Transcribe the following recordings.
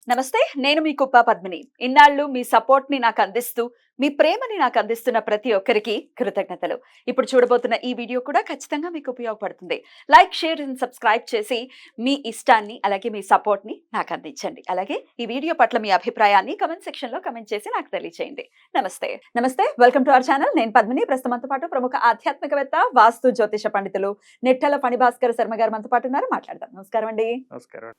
నమస్తే. నేను మీ కుప్ప పద్మిని. ఇన్నాళ్ళు మీ సపోర్ట్‌ని నాకందిస్తూ, మీ ప్రేమని నాకందిస్తున్న ప్రతి ఒక్కరికి కృతజ్ఞతలు. ఇప్పుడు చూడబోతున్న ఈ వీడియో కూడా ఖచ్చితంగా మీకు ఉపయోగపడుతుంది. లైక్, షేర్ అండ్ సబ్స్క్రైబ్ చేసి మీ ఇష్టాన్ని, అలాగే మీ సపోర్ట్‌ని నాకందించండి. అలాగే ఈ వీడియో పట్ల మీ అభిప్రాయాన్ని కామెంట్ సెక్షన్‌లో కామెంట్ చేసి నాకు తెలియజేయండి. నమస్తే. నమస్తే. Welcome to our channel. నేను పద్మిని. ప్రస్తుతం మనతో పాటు ప్రముఖ ఆధ్యాత్మికవేత్త, వాస్తు జ్యోతిష పండితులు నిట్టల ఫణిభాస్కర్ శర్మ గారు మనతో పాటు ఉన్నారు. మాట్లాడదాం. నమస్కారం అండి. నమస్కారం.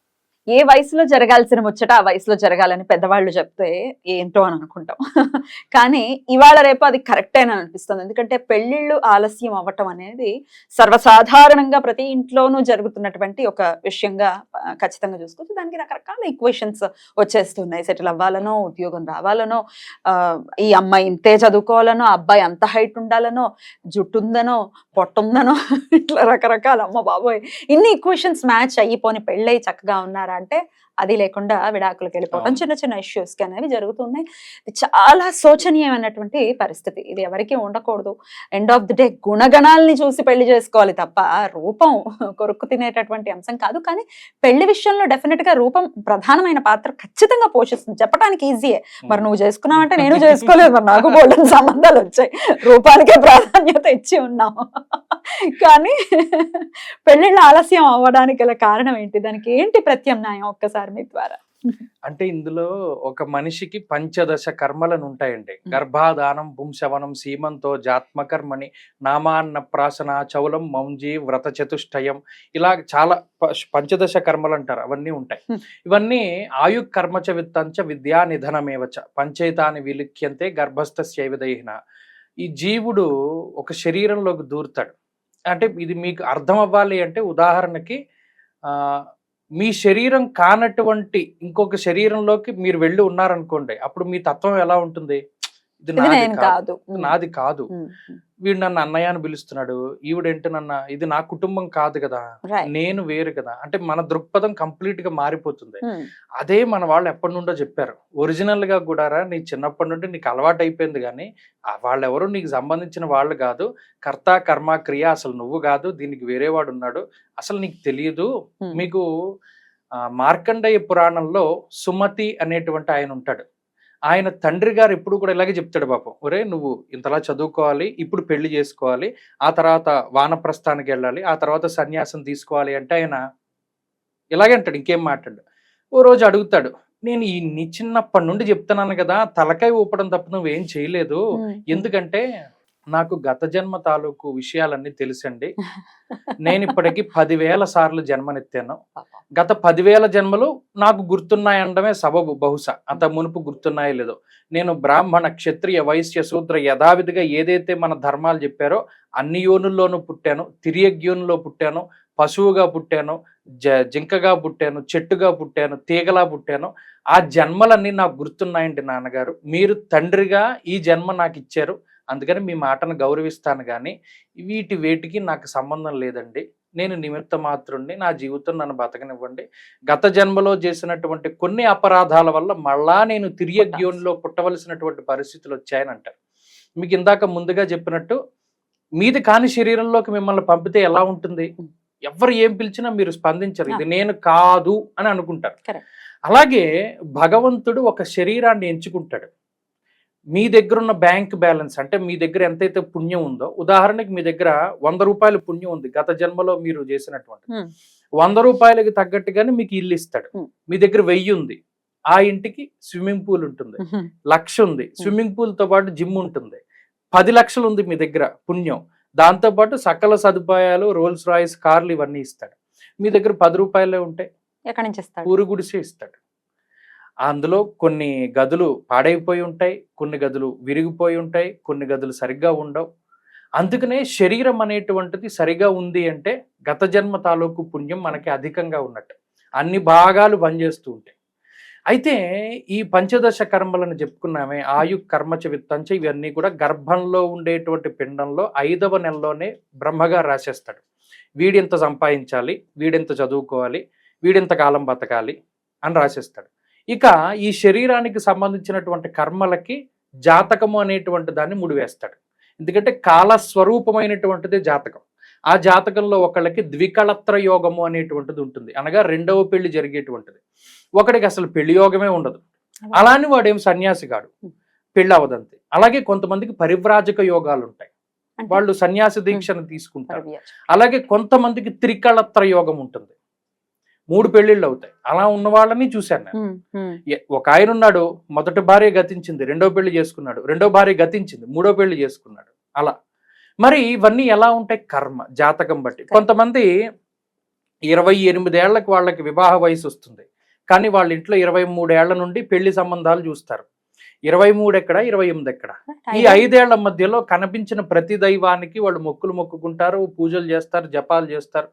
ఏ వయసులో జరగాల్సిన ముచ్చట ఆ వయసులో జరగాలని పెద్దవాళ్ళు చెప్తే ఏంటో అని అనుకుంటాం. కానీ ఇవాళ రేపు అది కరెక్టేనని అనిపిస్తుంది. ఎందుకంటే పెళ్ళిళ్ళు ఆలస్యం అవ్వటం అనేది సర్వసాధారణంగా ప్రతి ఇంట్లోనూ జరుగుతున్నటువంటి ఒక విషయంగా ఖచ్చితంగా చూసుకోవచ్చు. దానికి రకరకాల ఈక్వేషన్స్ వచ్చేస్తున్నాయి. సెటిల్ అవ్వాలనో, ఉద్యోగం రావాలనో, ఈ అమ్మాయి ఇంతే చదువుకోవాలనో, అబ్బాయి అంత హైట్ ఉండాలనో, జుట్టు ఉందనో, పొట్టుందనో, ఇట్లా రకరకాల అమ్మ బాబోయ్ ఇన్ని ఈక్వేషన్స్ మ్యాచ్ అయిపోని పెళ్ళై చక్కగా ఉన్నారు అంటే అది లేకుండా విడాకులకు వెళ్ళిపోవడం చిన్న చిన్న ఇష్యూస్ కి అనేవి జరుగుతున్నాయి. చాలా శోచనీయమైనటువంటి పరిస్థితి. ఇది ఎవరికి ఉండకూడదు. ఎండ్ ఆఫ్ ది డే గుణగణాలని చూసి పెళ్లి చేసుకోవాలి తప్ప రూపం కొరుక్కు తినేటటువంటి అంశం కాదు. కానీ పెళ్లి విషయంలో డెఫినెట్ గా రూపం ప్రధానమైన పాత్ర ఖచ్చితంగా పోషిస్తుంది. చెప్పడానికి ఈజీయే. మరి నువ్వు చేసుకున్నావంటే నేను చేసుకోలేదు, మరి నాకు బోల్డెన్ సంబంధాలు వచ్చాయి, రూపానికే ప్రాధాన్యత ఇచ్చి ఉన్నాము. కానీ పెళ్ళిళ్ళు ఆలస్యం అవ్వడానికి గల కారణం ఏంటి? దానికి ఏంటి ప్రత్యామ్నాయం? ఒక్కసారి మీ ద్వారా. అంటే ఇందులో ఒక మనిషికి పంచదశ కర్మలను ఉంటాయండి. గర్భాధానం, పుంసవనం, సీమంతో, జాత్మకర్మని, నామాన్న ప్రాసన, చౌలం, మౌంజీ, వ్రత చతుష్టయం, ఇలా చాలా పంచదశ కర్మలు అంటారు. అవన్నీ ఉంటాయి. ఇవన్నీ ఆయు కర్మచ విత్తంచ విద్యా నిధనమేవచ పంచైతాని విలిఖ్యంతే గర్భస్థస్యైవదైన. ఈ జీవుడు ఒక శరీరంలోకి దూరుతాడు. అంటే ఇది మీకు అర్థం అవ్వాలి అంటే ఉదాహరణకి మీ శరీరం కానటువంటి ఇంకొక శరీరంలోకి మీరు వెళ్ళి ఉన్నారనుకోండి, అప్పుడు మీ తత్వం ఎలా ఉంటుంది? ఇది నాది కాదు, వీడు నన్ను అన్నయ్య అని పిలుస్తున్నాడు, ఈవిడేంటి నన్న, ఇది నా కుటుంబం కాదు కదా, నేను వేరు కదా. అంటే మన దృక్పథం కంప్లీట్ గా మారిపోతుంది. అదే మన వాళ్ళు ఎప్పటి నుండో చెప్పారు. ఒరిజినల్ గా కూడా నీ చిన్నప్పటి నుండి నీకు అలవాటు అయిపోయింది, కానీ వాళ్ళెవరు నీకు సంబంధించిన వాళ్ళు కాదు. కర్త కర్మ క్రియ అసలు నువ్వు కాదు, దీనికి వేరే వాడు ఉన్నాడు, అసలు నీకు తెలియదు. మీకు మార్కండేయ పురాణంలో సుమతి అనేటువంటి ఆయన ఉంటాడు. ఆయన తండ్రి గారు ఎప్పుడు కూడా ఇలాగే చెప్తాడు, పాపం, ఒరే నువ్వు ఇంతలా చదువుకోవాలి, ఇప్పుడు పెళ్లి చేసుకోవాలి, ఆ తర్వాత వానప్రస్థానికి వెళ్ళాలి, ఆ తర్వాత సన్యాసం తీసుకోవాలి అంటే ఆయన ఇలాగే అంటాడు, ఇంకేం మాట్లాడు. ఓ రోజు అడుగుతాడు, నేను ఈ నీ చిన్నప్పటి నుండి చెప్తున్నాను కదా, తలకాయ ఊపడం తప్ప నువ్వేం చేయలేదు, ఎందుకంటే నాకు గత జన్మ తాలూకు విషయాలన్నీ తెలుసండి. నేను ఇప్పటికి 10,000 సార్లు జన్మనెత్తాను. గత 10,000 జన్మలు నాకు గుర్తున్నాయండమే సబబు. బహుశా అంత మునుపు గుర్తున్నాయో లేదో. నేను బ్రాహ్మణ, క్షత్రియ, వైశ్య, శూద్ర యథావిధిగా ఏదైతే మన ధర్మాలు చెప్పారో అన్ని యోనుల్లోనూ పుట్టాను. తిరియగ్యోనులో పుట్టాను, పశువుగా పుట్టాను, జింకగా పుట్టాను, చెట్టుగా పుట్టాను, తీగలా పుట్టాను. ఆ జన్మలన్నీ నాకు గుర్తున్నాయండి నాన్నగారు. మీరు తండ్రిగా ఈ జన్మ నాకు ఇచ్చారు, అందుకని మీ మాటను గౌరవిస్తాను, కానీ వేటికి నాకు సంబంధం లేదండి. నేను నిమిత్త మాత్రుణ్ణి, నా జీవితం నన్ను బతకనివ్వండి. గత జన్మలో చేసినటువంటి కొన్ని అపరాధాల వల్ల మళ్ళా నేను తిరియగ్యోనిలో పుట్టవలసినటువంటి పరిస్థితులు వచ్చాయని అంటారు. మీకు ఇందాక ముందుగా చెప్పినట్టు మీది కాని శరీరంలోకి మిమ్మల్ని పంపితే ఎలా ఉంటుంది? ఎవరు ఏం పిలిచినా మీరు స్పందించరు, ఇది నేను కాదు అని అనుకుంటారు. అలాగే భగవంతుడు ఒక శరీరాన్ని ఎంచుకుంటాడు. మీ దగ్గర ఉన్న బ్యాంక్ బ్యాలెన్స్, అంటే మీ దగ్గర ఎంతైతే పుణ్యం ఉందో, ఉదాహరణకి మీ దగ్గర 100 రూపాయల పుణ్యం ఉంది గత జన్మలో మీరు చేసినటువంటి, 100 రూపాయలకి తగ్గట్టుగానే మీకు ఇల్లు ఇస్తాడు. మీ దగ్గర 1000 ఉంది, ఆ ఇంటికి స్విమ్మింగ్ పూల్ ఉంటుంది. 1,00,000 ఉంది, స్విమ్మింగ్ పూల్ తో పాటు జిమ్ ఉంటుంది. 10 లక్షలు ఉంది మీ దగ్గర పుణ్యం, దాంతో పాటు సకల సదుపాయాలు, రోల్స్ రాయిస్ కార్లు ఇవన్నీ ఇస్తాడు. మీ దగ్గర 10 రూపాయలే ఉంటాయి, ఎక్కడి నుంచి ఇస్తాడు? పూరు గుడిసే ఇస్తాడు. అందులో కొన్ని గదులు పాడైపోయి ఉంటాయి, కొన్ని గదులు విరిగిపోయి ఉంటాయి, కొన్ని గదులు సరిగ్గా ఉండవు. అందుకనే శరీరం అనేటువంటిది సరిగా ఉంది అంటే గత జన్మ తాలూకు పుణ్యం మనకి అధికంగా ఉన్నట్టు, అన్ని భాగాలు పనిచేస్తూ ఉంటాయి. అయితే ఈ పంచదశ కర్మలను చెప్పుకున్నామే, ఆయు కర్మచ విత్తంచ, ఇవన్నీ కూడా గర్భంలో ఉండేటువంటి పిండంలో 5వ నెలలోనే బ్రహ్మగారు రాసేస్తాడు. వీడింత సంపాదించాలి, వీడింత చదువుకోవాలి, వీడింత కాలం బతకాలి అని రాసేస్తాడు. ఇక ఈ శరీరానికి సంబంధించినటువంటి కర్మలకి జాతకము అనేటువంటి దాన్ని ముడివేస్తాడు. ఎందుకంటే కాలస్వరూపమైనటువంటిది జాతకం. ఆ జాతకంలో ఒకళ్ళకి ద్వికళత్ర యోగము అనేటువంటిది ఉంటుంది, అనగా రెండవ పెళ్లి జరిగేటువంటిది. ఒకడికి అసలు పెళ్లి యోగమే ఉండదు, అలాని వాడేం సన్యాసి కాడు, పెళ్లి అవదంతే. అలాగే కొంతమందికి పరివ్రాజక యోగాలు ఉంటాయి, వాళ్ళు సన్యాసి దీక్షను తీసుకుంటారు. అలాగే కొంతమందికి త్రికళత్ర యోగం ఉంటుంది, 3 పెళ్లిళ్ళు అవుతాయి. అలా ఉన్న వాళ్ళని చూశాను నేను. ఒక ఆయన ఉన్నాడు, మొదటి భార్య గతించింది, రెండో పెళ్లి చేసుకున్నాడు, రెండో భార్య గతించింది, మూడో పెళ్లి చేసుకున్నాడు. అలా మరి ఇవన్నీ ఎలా ఉంటాయి? కర్మ, జాతకం బట్టి. కొంతమంది 28 ఏళ్లకు వాళ్ళకి వివాహ వయసు వస్తుంది, కానీ వాళ్ళ ఇంట్లో 23 ఏళ్ల నుండి పెళ్లి సంబంధాలు చూస్తారు. 23 ఎక్కడ, 28 ఎక్కడ? ఈ 5 ఏళ్ల మధ్యలో కనిపించిన ప్రతి దైవానికి వాళ్ళు మొక్కులు మొక్కుకుంటారు, పూజలు చేస్తారు, జపాలు చేస్తారు,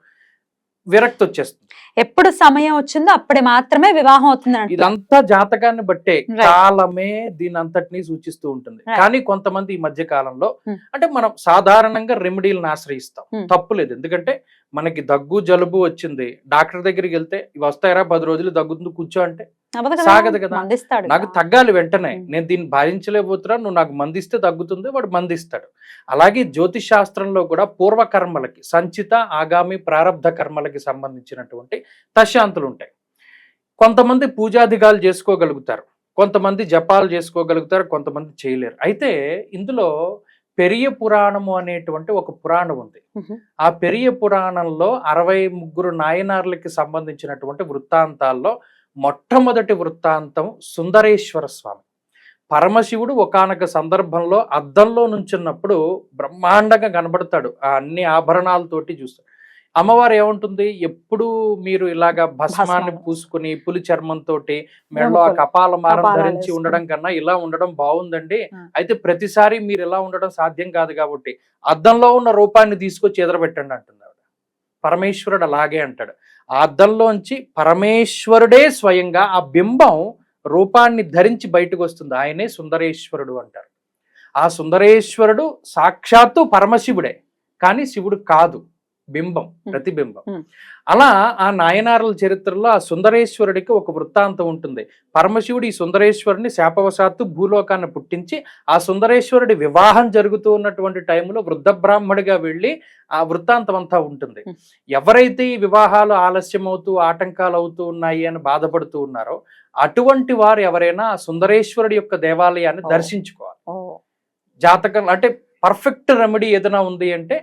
విరక్తి వచ్చేస్తుంది. ఎప్పుడు సమయం వచ్చిందో అప్పుడే మాత్రమే వివాహం అవుతుంది. ఇదంతా జాతకాన్ని బట్టే, కాలమే దీని అంతటినీ సూచిస్తూ ఉంటుంది. కానీ కొంతమంది ఈ మధ్య కాలంలో అంటే మనం సాధారణంగా రెమెడీలను ఆశ్రయిస్తాం, తప్పులేదు. ఎందుకంటే మనకి దగ్గు జలుబు వచ్చింది, డాక్టర్ దగ్గరికి వెళ్తే ఇవి వస్తాయరా 10 రోజులు దగ్గుతుంది కూర్చో అంటే సాగదు కదా. నాకు తగ్గాలి వెంటనే, నేను దీన్ని భరించలేకపోతున్నా, నువ్వు నాకు మందిస్తే తగ్గుతుంది, వాడు మందిస్తాడు. అలాగే జ్యోతిష్ శాస్త్రంలో కూడా పూర్వకర్మలకి, సంచిత ఆగామి ప్రారబ్ధ కర్మలకి సంబంధించినటువంటి తశాంతులు ఉంటాయి. కొంతమంది పూజాధికాలు చేసుకోగలుగుతారు, కొంతమంది జపాలు చేసుకోగలుగుతారు, కొంతమంది చేయలేరు. అయితే ఇందులో పెరియ పురాణము అనేటువంటి ఒక పురాణం ఉంది. ఆ పెరియ పురాణంలో 63 నాయనార్లకి సంబంధించినటువంటి వృత్తాంతాల్లో మొట్టమొదటి వృత్తాంతం సుందరేశ్వర స్వామి. పరమశివుడు ఒకానొక సందర్భంలో అద్దంలో నుంచున్నప్పుడు బ్రహ్మాండంగా కనబడతాడు, ఆ అన్ని ఆభరణాలతోటి చూస్తాడు. అమ్మవారు ఏముంటుంది, ఎప్పుడు మీరు ఇలాగా భస్మాన్ని పూసుకుని పులి చర్మంతో మెడలో ఆ కపాలమారం ధరించి ఉండడం కన్నా ఇలా ఉండడం బాగుందండి. అయితే ప్రతిసారి మీరు ఇలా ఉండడం సాధ్యం కాదు కాబట్టి అద్దంలో ఉన్న రూపాన్ని తీసుకొచ్చి ఎదురబెట్టండి అంటుంది ఆవిడ. పరమేశ్వరుడు అలాగే అంటాడు. ఆ అద్దంలోంచి పరమేశ్వరుడే స్వయంగా ఆ బింబం రూపాన్ని ధరించి బయటకు వస్తుంది, ఆయనే సుందరేశ్వరుడు అంటారు. ఆ సుందరేశ్వరుడు సాక్షాత్తు పరమశివుడే, కానీ శివుడు కాదు, బింబం, ప్రతిబింబం. అలా ఆ నాయనారుల చరిత్రలో ఆ సుందరేశ్వరుడికి ఒక వృత్తాంతం ఉంటుంది. పరమశివుడు ఈ సుందరేశ్వరుని శాపవశాత్తు భూలోకాన్ని పుట్టించి, ఆ సుందరేశ్వరుడి వివాహం జరుగుతూ ఉన్నటువంటి టైంలో వృద్ధ బ్రాహ్మడిగా వెళ్ళి ఆ వృత్తాంతం అంతా ఉంటుంది. ఎవరైతే ఈ వివాహాలు ఆలస్యం అవుతూ ఆటంకాలు అవుతూ ఉన్నాయి అని బాధపడుతూ ఉన్నారో అటువంటి వారు ఎవరైనా సుందరేశ్వరుడి యొక్క దేవాలయాన్ని దర్శించుకోవాలి. జాతకం అంటే పర్ఫెక్ట్ రెమెడీ ఏదైనా ఉంది అంటే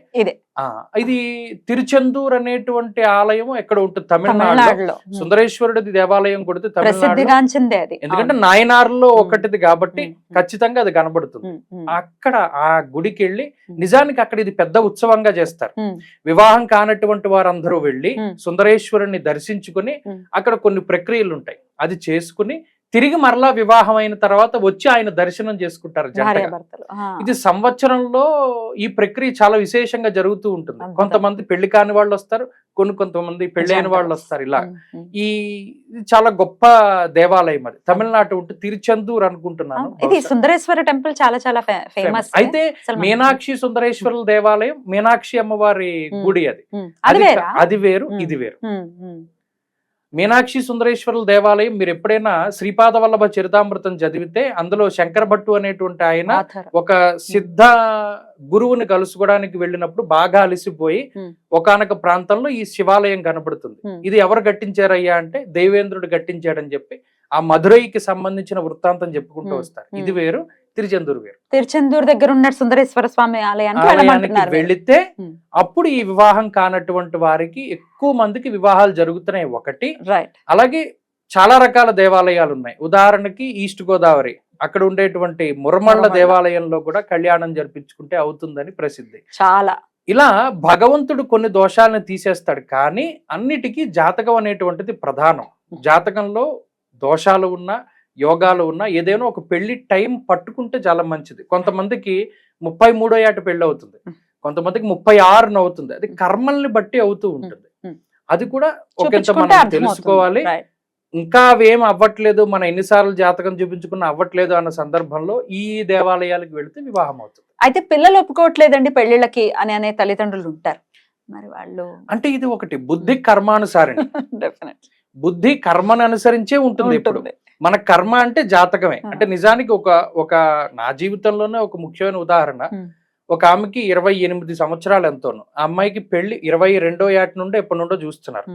ఇది తిరుచెందూర్ అనేటువంటి ఆలయం ఎక్కడ ఉంటుంది, తమిళనాడులో. సుందరేశ్వరుడి దేవాలయం కొడితే తమిళనాడు, ఎందుకంటే నాయనార్లో ఒకటిది కాబట్టి ఖచ్చితంగా అది కనబడుతుంది. అక్కడ ఆ గుడికి వెళ్ళి, నిజానికి అక్కడ ఇది పెద్ద ఉత్సవంగా చేస్తారు. వివాహం కానటువంటి వారందరూ వెళ్ళి సుందరేశ్వరుని దర్శించుకుని అక్కడ కొన్ని ప్రక్రియలు ఉంటాయి, అది చేసుకుని తిరిగి మరలా వివాహం అయిన తర్వాత వచ్చి ఆయన దర్శనం చేసుకుంటారు జంటగా. ఇది సంవత్సరంలో ఈ ప్రక్రియ చాలా విశేషంగా జరుగుతూ ఉంటుంది. కొంతమంది పెళ్లి కాని వాళ్ళు వస్తారు, కొంతమంది పెళ్ళైన వాళ్ళు వస్తారు. ఇలా ఈ చాలా గొప్ప దేవాలయం అది. తమిళనాడు ఉంటే తిరుచెందూర్ అనుకుంటున్నాను. ఇది సుందరేశ్వర టెంపుల్ చాలా చాలా ఫేమస్. అయితే మీనాక్షి సుందరేశ్వరుల దేవాలయం, మీనాక్షి అమ్మవారి గుడి అది వేరు, ఇది వేరు. మీనాక్షి సుందరేశ్వరుల దేవాలయం మీరు ఎప్పుడైనా శ్రీపాద వల్లభ చరితామృతం చదివితే అందులో శంకర భట్టు అనేటువంటి ఆయన ఒక సిద్ధ గురువుని కలుసుకోవడానికి వెళ్ళినప్పుడు బాగా అలసిపోయి ఒకానొక ప్రాంతంలో ఈ శివాలయం కనబడుతుంది. ఇది ఎవరు కట్టించారయ్యా అంటే దేవేంద్రుడు కట్టించాడని చెప్పి ఆ మధురైకి సంబంధించిన వృత్తాంతం చెప్పుకుంటూ వస్తారు. ఇది వేరు, తిరుచెందూరు వేరు. తిరుచెందూరు దగ్గర ఉన్న సుందరేశ్వర స్వామి ఆలయానికి వెళితే అప్పుడు ఈ వివాహం కానటువంటి వారికి ఎక్కువ మందికి వివాహాలు జరుగుతున్నాయి ఒకటి. అలాగే చాలా రకాల దేవాలయాలు ఉన్నాయి. ఉదాహరణకి ఈస్ట్ గోదావరి అక్కడ ఉండేటువంటి మురమళ్ళ దేవాలయంలో కూడా కళ్యాణం జరిపించుకుంటే అవుతుందని ప్రసిద్ధి. చాలా ఇలా భగవంతుడు కొన్ని దోషాలను తీసేస్తాడు, కానీ అన్నిటికీ జాతకం అనేటువంటిది ప్రధానం. జాతకంలో దోషాలు ఉన్నా యోగాలు ఉన్నా ఏదైనా ఒక పెళ్లి టైం పట్టుకుంటే చాలా మంచిది. కొంతమందికి 33వ ఏట పెళ్లి అవుతుంది, కొంతమందికి 36 అవుతుంది. అది కర్మల్ని బట్టి అవుతూ ఉంటుంది. అది కూడా ఒకంత మనం తెలుసుకోవాలి. ఇంకా అవేం అవ్వట్లేదు, మనం ఎన్నిసార్లు జాతకం చూపించుకున్నా అవ్వట్లేదు అన్న సందర్భంలో ఈ దేవాలయాలకు వెళితే వివాహం అవుతుంది. అయితే పిల్లలు ఒప్పుకోవట్లేదండి పెళ్లిళ్ళకి అనే తల్లిదండ్రులు ఉంటారు. మరి వాళ్ళు అంటే ఇది ఒకటి బుద్ధి కర్మానుసారం. బుద్ధి కర్మను అనుసరించే ఉంటుంది. ఎప్పుడు మన కర్మ అంటే జాతకమే. అంటే నిజానికి ఒక నా జీవితంలోనే ఒక ముఖ్యమైన ఉదాహరణ, ఒక ఆమెకి 28 సంవత్సరాలు ఎంతోను. ఆ అమ్మాయికి పెళ్లి 22వ ఏట నుండో ఎప్పటి నుండో చూస్తున్నారు.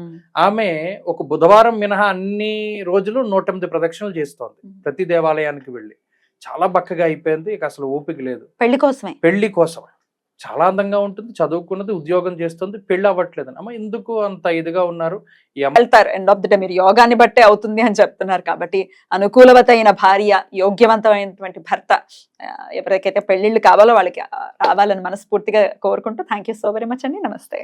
ఆమె ఒక బుధవారం మినహా అన్ని రోజులు 108 ప్రదక్షిణలు చేస్తోంది ప్రతి దేవాలయానికి వెళ్ళి. చాలా బక్కగా అయిపోయింది. ఇక అసలు ఓపిక లేదు. పెళ్లి కోసం చాలా అందంగా ఉంటుంది, చదువుకున్నది, ఉద్యోగం చేస్తుంది, పెళ్లి అవ్వట్లేదు. అమ్మ ఎందుకు అంత ఇదిగా ఉన్నారు? వెళ్తారు. ఎండ్ ఆఫ్ ది డే మీరు యోగాన్ని బట్టే అవుతుంది అని చెప్తున్నారు కాబట్టి అనుకూలవతైన భార్య, యోగ్యవంతమైనటువంటి భర్త ఎవరికైతే పెళ్లిళ్ళు కావాలో వాళ్ళకి రావాలని మనస్ఫూర్తిగా కోరుకుంటూ thank you so very much అండి. నమస్తే.